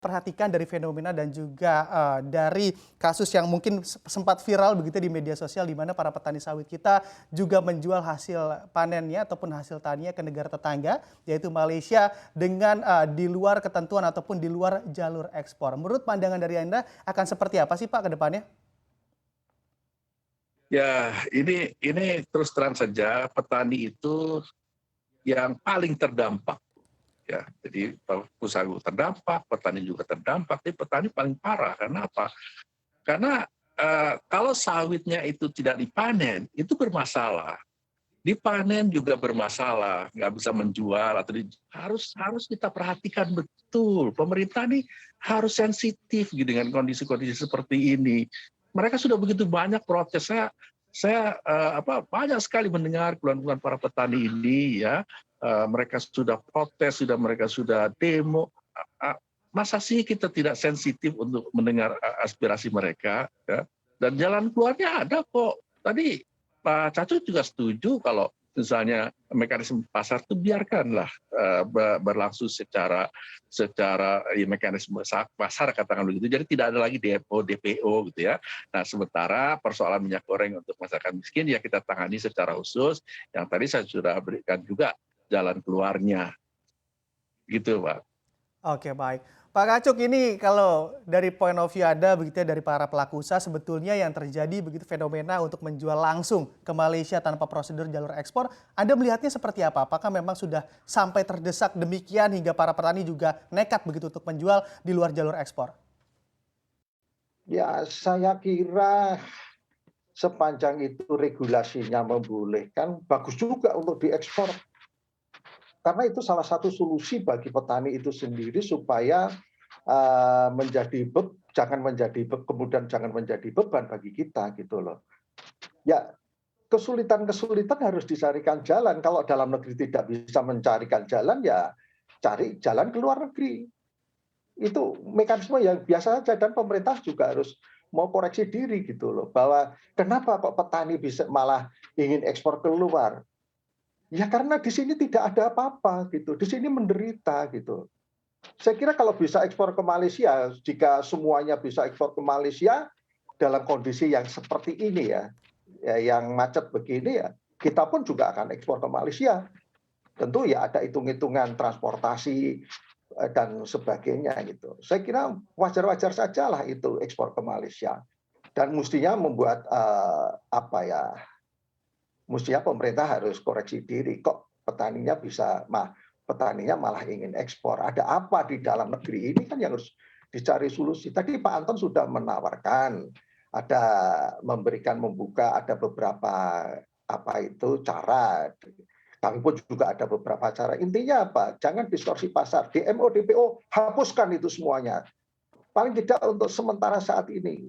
perhatikan dari fenomena dan juga dari kasus yang mungkin sempat viral begitu di media sosial, di mana para petani sawit kita juga menjual hasil panennya ataupun hasil taninya ke negara tetangga, yaitu Malaysia, dengan di luar ketentuan ataupun di luar jalur ekspor. Menurut pandangan dari Anda akan seperti apa sih Pak ke depannya? Ya, ini terus terang saja petani itu yang paling terdampak ya. Jadi usaha terdampak, petani juga terdampak. Tapi petani paling parah karena apa? Karena kalau sawitnya itu tidak dipanen, itu bermasalah. Dipanen juga bermasalah, nggak bisa menjual atau harus kita perhatikan betul. Pemerintah ini harus sensitif gitu dengan kondisi-kondisi seperti ini. Mereka sudah begitu banyak protes. Saya banyak sekali mendengar keluhan-keluhan para petani ini ya. Mereka sudah protes, mereka sudah demo. Masa sih kita tidak sensitif untuk mendengar aspirasi mereka? Ya? Dan jalan keluarnya ada kok. Tadi Pak Cacu juga setuju kalau misalnya mekanisme pasar itu biarkanlah berlangsung secara ya, mekanisme pasar katakan begitu. Jadi tidak ada lagi DPO, DPO gitu ya. Nah sementara persoalan minyak goreng untuk masyarakat miskin ya kita tangani secara khusus. Yang tadi saya sudah berikan juga jalan keluarnya, gitu Pak. Oke, baik. Pak Kacuk, ini kalau dari point of view Anda begitu ya, dari para pelaku usaha, sebetulnya yang terjadi begitu fenomena untuk menjual langsung ke Malaysia tanpa prosedur jalur ekspor, Anda melihatnya seperti apa? Apakah memang sudah sampai terdesak demikian hingga para petani juga nekat begitu untuk menjual di luar jalur ekspor? Ya, saya kira sepanjang itu regulasinya membolehkan, bagus juga untuk diekspor. Karena itu salah satu solusi bagi petani itu sendiri supaya kemudian jangan menjadi beban bagi kita gitu loh. Ya, kesulitan-kesulitan harus dicarikan jalan. Kalau dalam negeri tidak bisa mencarikan jalan, ya cari jalan ke luar negeri. Itu mekanisme yang biasa saja dan pemerintah juga harus mau koreksi diri gitu loh. Bahwa kenapa kok petani bisa malah ingin ekspor keluar? Ya karena di sini tidak ada apa-apa gitu. Di sini menderita gitu. Saya kira kalau bisa ekspor ke Malaysia, jika semuanya bisa ekspor ke Malaysia dalam kondisi yang seperti ini ya yang macet begini ya, kita pun juga akan ekspor ke Malaysia. Tentu ya ada hitung-hitungan transportasi dan sebagainya gitu. Saya kira wajar-wajar sajalah itu ekspor ke Malaysia. Dan mestinya membuat mestinya pemerintah harus koreksi diri. Kok petaninya malah ingin ekspor. Ada apa di dalam negeri ini kan yang harus dicari solusi. Tadi Pak Anton sudah menawarkan, membuka, ada beberapa cara. Kami pun juga ada beberapa cara. Intinya apa? Jangan distorsi pasar. DMO, DPO, hapuskan itu semuanya. Paling tidak untuk sementara saat ini.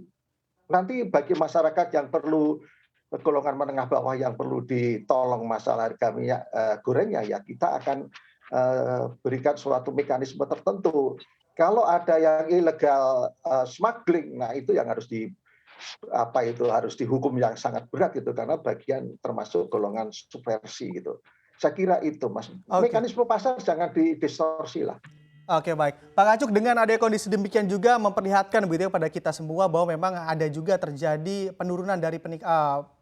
Nanti bagi masyarakat yang perlu, golongan menengah bawah yang perlu ditolong masalah harga minyak gorengnya, ya kita akan berikan suatu mekanisme tertentu. Kalau ada yang ilegal smuggling, nah itu yang harus harus dihukum yang sangat berat gitu, karena bagian termasuk golongan subversi gitu. Saya kira itu Mas. Oke. Mekanisme pasar jangan didistorsi lah. Oke, baik. Pak Kacuk, dengan adanya kondisi demikian juga memperlihatkan begitu ya pada kita semua bahwa memang ada juga terjadi penurunan dari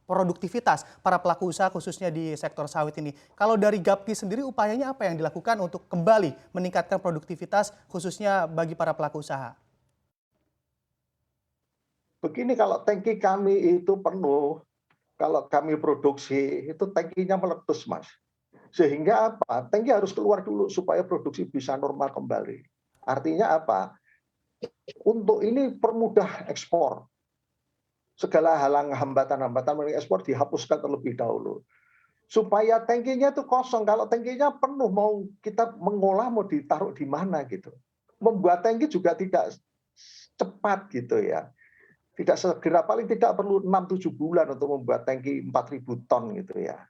produktivitas para pelaku usaha khususnya di sektor sawit ini. Kalau dari Gapki sendiri upayanya apa yang dilakukan untuk kembali meningkatkan produktivitas khususnya bagi para pelaku usaha? Begini, kalau tangki kami itu penuh, kalau kami produksi itu tangkinya meletus Mas. Sehingga apa? Tangki harus keluar dulu supaya produksi bisa normal kembali. Artinya apa? Untuk ini permudah ekspor. Segala hambatan-hambatan mengekspor dihapuskan terlebih dahulu. Supaya tangkinya itu kosong. Kalau tangkinya penuh, mau kita mengolah, mau ditaruh di mana gitu. Membuat tangki juga tidak cepat gitu ya. Tidak segera, paling tidak perlu 6-7 bulan untuk membuat tangki 4.000 ton gitu ya.